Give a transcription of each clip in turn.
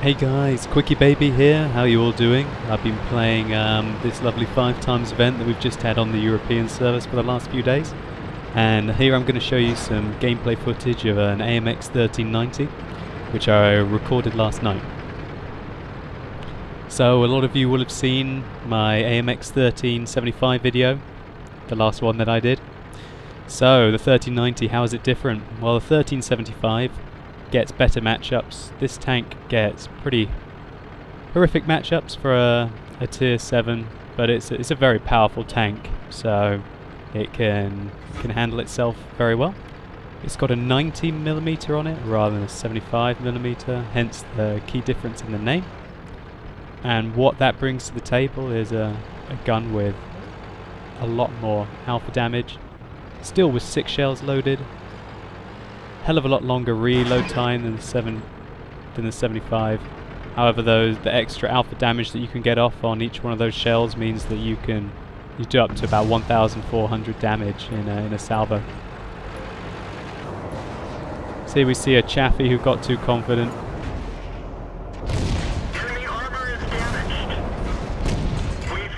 Hey guys, QuickyBaby here. How are you all doing? I've been playing this lovely 5x event that we've just had on the European service for the last few days. And here I'm going to show you some gameplay footage of an AMX 1390, which I recorded last night. So a lot of you will have seen my AMX 1375 video, the last one that I did. So the 1390, how is it different? Well, the 1375 gets better matchups. This tank gets pretty horrific matchups for a tier 7, but it's a very powerful tank, so it can handle itself very well. It's got a 90mm on it rather than a 75mm, hence the key difference in the name. And what that brings to the table is a gun with a lot more alpha damage, still with 6 shells loaded. Hell of a lot longer reload time than the 75. However, the extra alpha damage that you can get off on each one of those shells means that you do up to about 1,400 damage in a salvo. So here we see a Chaffee who got too confident.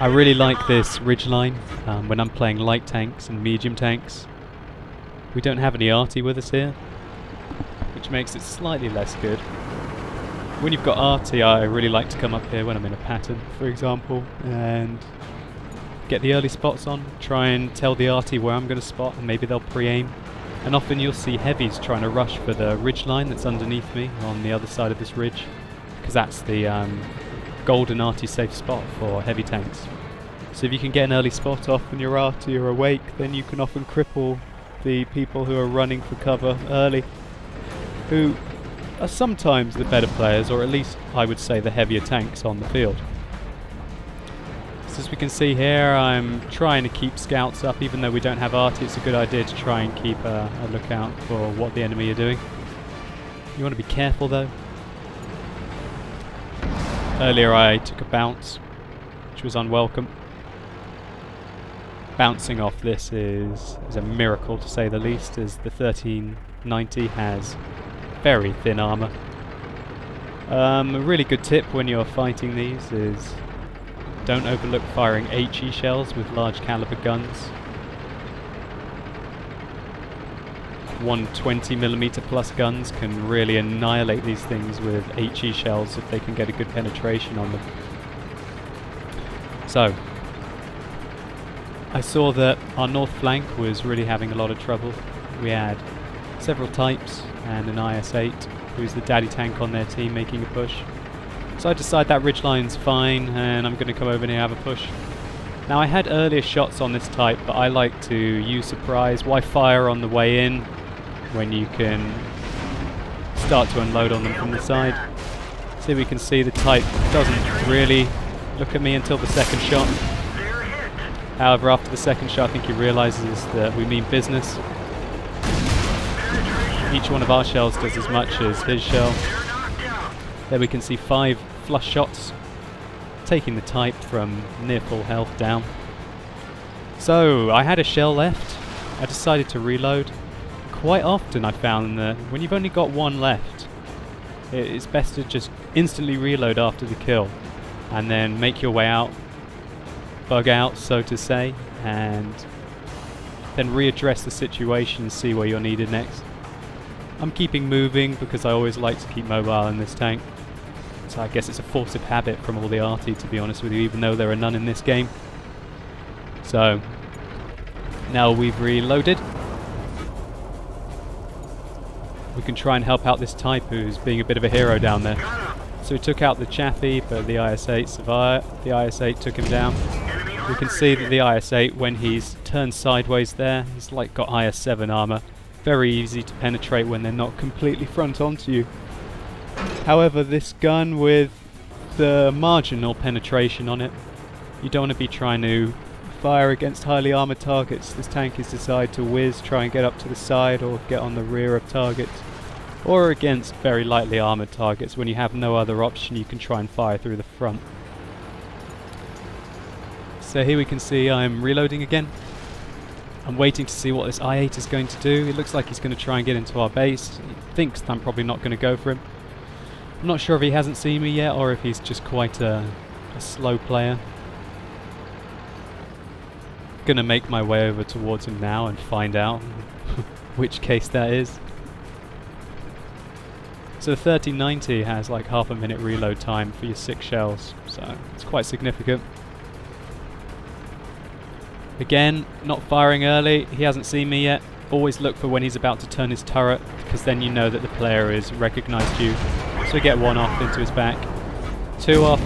I really like this ridgeline when I'm playing light tanks and medium tanks. We don't have any arty with us here, which makes it slightly less good. When you've got arty, I really like to come up here when I'm in a pattern, for example, and get the early spots on, try and tell the arty where I'm going to spot, and maybe they'll pre-aim. And often you'll see heavies trying to rush for the ridge line that's underneath me on the other side of this ridge, because that's the golden arty safe spot for heavy tanks. So if you can get an early spot off and your arty are awake, then you can often cripple the people who are running for cover early, who are sometimes the better players, or at least I would say the heavier tanks on the field. So as we can see here, I'm trying to keep scouts up. Even though we don't have arty, it's a good idea to try and keep a lookout for what the enemy are doing. You want to be careful though. Earlier I took a bounce, which was unwelcome. Bouncing off this is a miracle, to say the least, as the 1390 has very thin armour. A really good tip when you're fighting these is don't overlook firing HE shells with large caliber guns. 120mm plus guns can really annihilate these things with HE shells if they can get a good penetration on them. So I saw that our north flank was really having a lot of trouble. We had several types and an IS-8, who's the daddy tank on their team, making a push. So I decided that ridgeline's fine and I'm going to come over here and have a push. Now I had earlier shots on this type, but I like to use surprise. Why fire on the way in when you can start to unload on them from the side? So we can see the type doesn't really look at me until the second shot. However, after the second shot, I think he realizes that we mean business. Each one of our shells does as much as his shell. There we can see 5 flush shots, taking the type from near full health down. So I had a shell left. I decided to reload. Quite often I found that when you've only got one left, it's best to just instantly reload after the kill and then make your way out, bug out, so to say, and then readdress the situation and see where you're needed next. I'm keeping moving because I always like to keep mobile in this tank. So I guess it's a force of habit from all the arty, to be honest with you, even though there are none in this game. So now we've reloaded, we can try and help out this type who's being a bit of a hero down there. So we took out the Chaffee, but the IS-8 survived. The IS-8 took him down. We can see that the IS-8, when he's turned sideways there, he's like got IS-7 armour. Very easy to penetrate when they're not completely front onto you. However, this gun with the marginal penetration on it, you don't want to be trying to fire against highly armoured targets. This tank is decided to whiz, try and get up to the side or get on the rear of targets. Or against very lightly armoured targets. When you have no other option, you can try and fire through the front. So here we can see I'm reloading again. I'm waiting to see what this I-8 is going to do. It looks like he's going to try and get into our base. He thinks I'm probably not going to go for him. I'm not sure if he hasn't seen me yet or if he's just quite a slow player. Gonna make my way over towards him now and find out which case that is. So the 1390 has like half a minute reload time for your 6 shells, so it's quite significant. Again, not firing early, he hasn't seen me yet. Always look for when he's about to turn his turret, because then you know that the player has recognised you. So we get 1 off into his back, 2 off,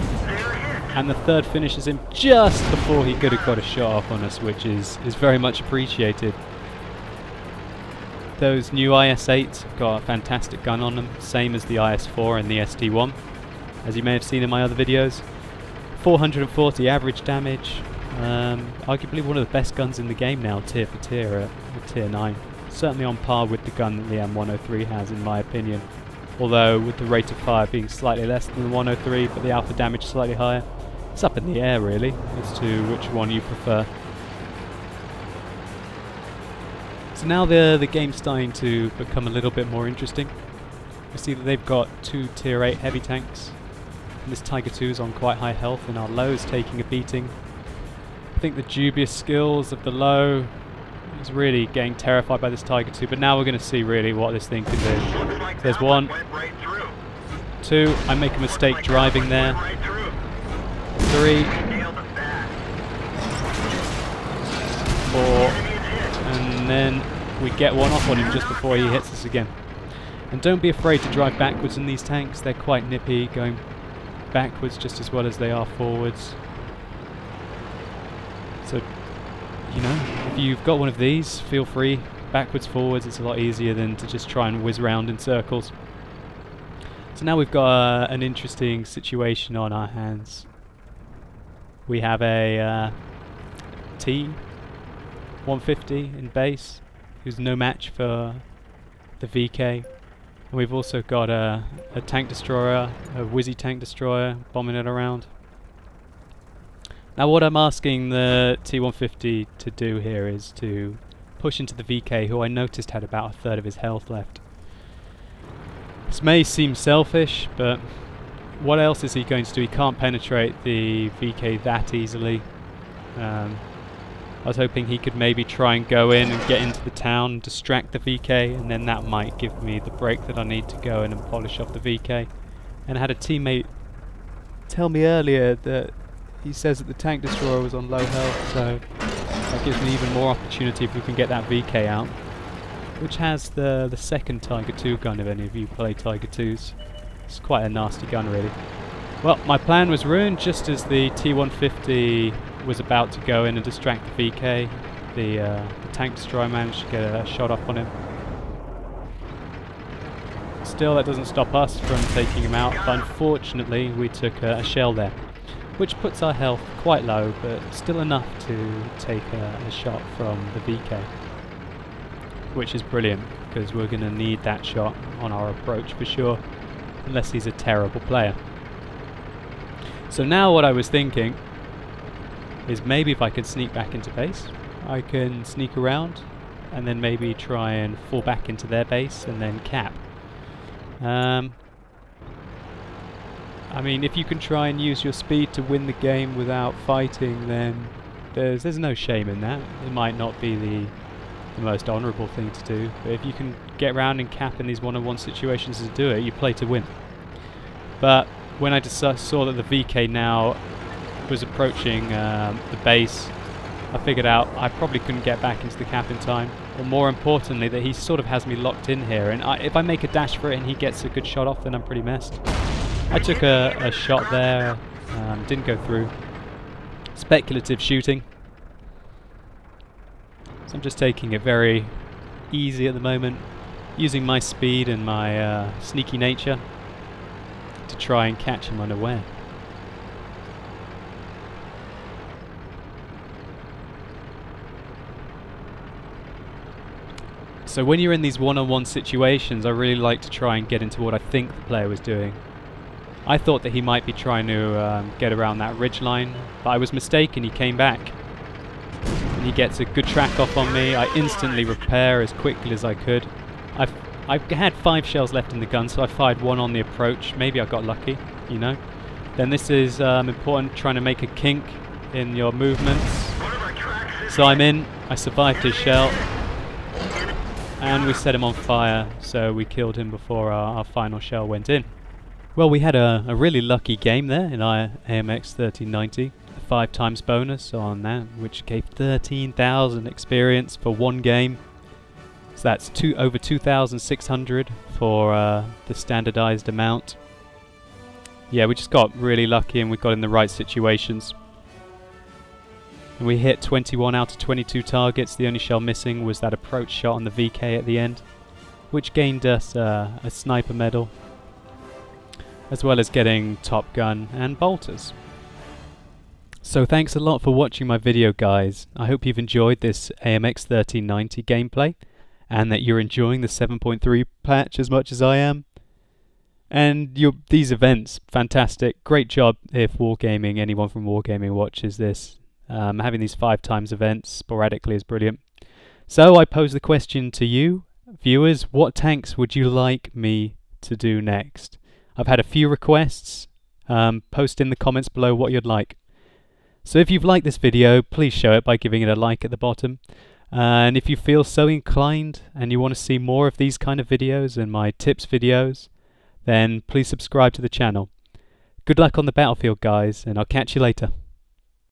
and the 3rd finishes him just before he could have got a shot off on us, which is very much appreciated. Those new IS-8s have got a fantastic gun on them, same as the IS-4 and the ST-1, as you may have seen in my other videos. 440 average damage, arguably one of the best guns in the game now, tier for tier, at tier 9. Certainly on par with the gun that the M103 has, in my opinion. Although with the rate of fire being slightly less than the 103, but the alpha damage slightly higher. It's up in the air really, as to which one you prefer. So now the game's starting to become a little bit more interesting. We see that they've got 2 tier 8 heavy tanks. And this Tiger 2 is on quite high health and our low is taking a beating. I think the dubious skills of the low is really getting terrified by this Tiger 2, but now we're going to see really what this thing can do. So there's 1, 2, I make a mistake driving there, 3, 4, and then we get 1 off on him just before he hits us again. And don't be afraid to drive backwards in these tanks, they're quite nippy, going backwards just as well as they are forwards. So, you know, if you've got one of these, feel free. Backwards, forwards, it's a lot easier than to just try and whiz around in circles. So now we've got an interesting situation on our hands. We have a T-150 in base, who's no match for the VK. And we've also got a tank destroyer, a Whizzy tank destroyer, bombing it around. Now what I'm asking the T-150 to do here is to push into the VK, who I noticed had about 1/3 of his health left. This may seem selfish, but what else is he going to do? He can't penetrate the VK that easily. I was hoping he could maybe try and go in and get into the town and distract the VK, and then that might give me the break that I need to go in and polish off the VK. And I had a teammate tell me earlier that he says that the tank destroyer was on low health, so that gives me even more opportunity if we can get that VK out, which has the 2nd Tiger 2 gun if any of you play Tiger 2s. It's quite a nasty gun really. Well, my plan was ruined just as the T-150 was about to go in and distract the VK. The tank destroyer managed to get a shot up on him. Still, that doesn't stop us from taking him out, but unfortunately we took a shell there, which puts our health quite low, but still enough to take a shot from the VK, which is brilliant because we're going to need that shot on our approach for sure, unless he's a terrible player. So now what I was thinking is maybe if I could sneak back into base, I can sneak around and then maybe try and fall back into their base and then cap. I mean, if you can try and use your speed to win the game without fighting, then there's no shame in that. It might not be the most honourable thing to do, but if you can get around and cap in these one-on-one situations to do it, you play to win. But when I just saw that the VK now was approaching the base, I figured out I probably couldn't get back into the cap in time, or more importantly that he sort of has me locked in here, and if I make a dash for it and he gets a good shot off, then I'm pretty messed. I took a shot there, didn't go through. Speculative shooting. So I'm just taking it very easy at the moment, using my speed and my sneaky nature to try and catch him unaware. So when you're in these one-on-one situations, I really like to try and get into what I think the player was doing. I thought that he might be trying to get around that ridge line, but I was mistaken. He came back and he gets a good track off on me. I instantly repair as quickly as I could. I I had 5 shells left in the gun, so I fired 1 on the approach. Maybe I got lucky, you know. Then this is important, trying to make a kink in your movements. So I'm in, I survived his shell, and we set him on fire, so we killed him before our final shell went in. Well, we had a really lucky game there in our AMX 1390. 5 times bonus on that, which gave 13,000 experience for 1 game. So that's over 2,600 for the standardized amount. Yeah, we just got really lucky and we got in the right situations. And we hit 21 out of 22 targets. The only shell missing was that approach shot on the VK at the end, which gained us a sniper medal, as well as getting Top Gun and Boelters. So thanks a lot for watching my video, guys. I hope you've enjoyed this AMX 1390 gameplay, and that you're enjoying the 7.3 patch as much as I am. And these events, fantastic. Great job if Wargaming, anyone from Wargaming watches this. Having these 5 times events sporadically is brilliant. So I pose the question to you, viewers, what tanks would you like me to do next? I've had a few requests. Post in the comments below what you'd like. So if you've liked this video, please show it by giving it a like at the bottom. And if you feel so inclined and you want to see more of these kind of videos and my tips videos, then please subscribe to the channel. Good luck on the battlefield, guys, and I'll catch you later.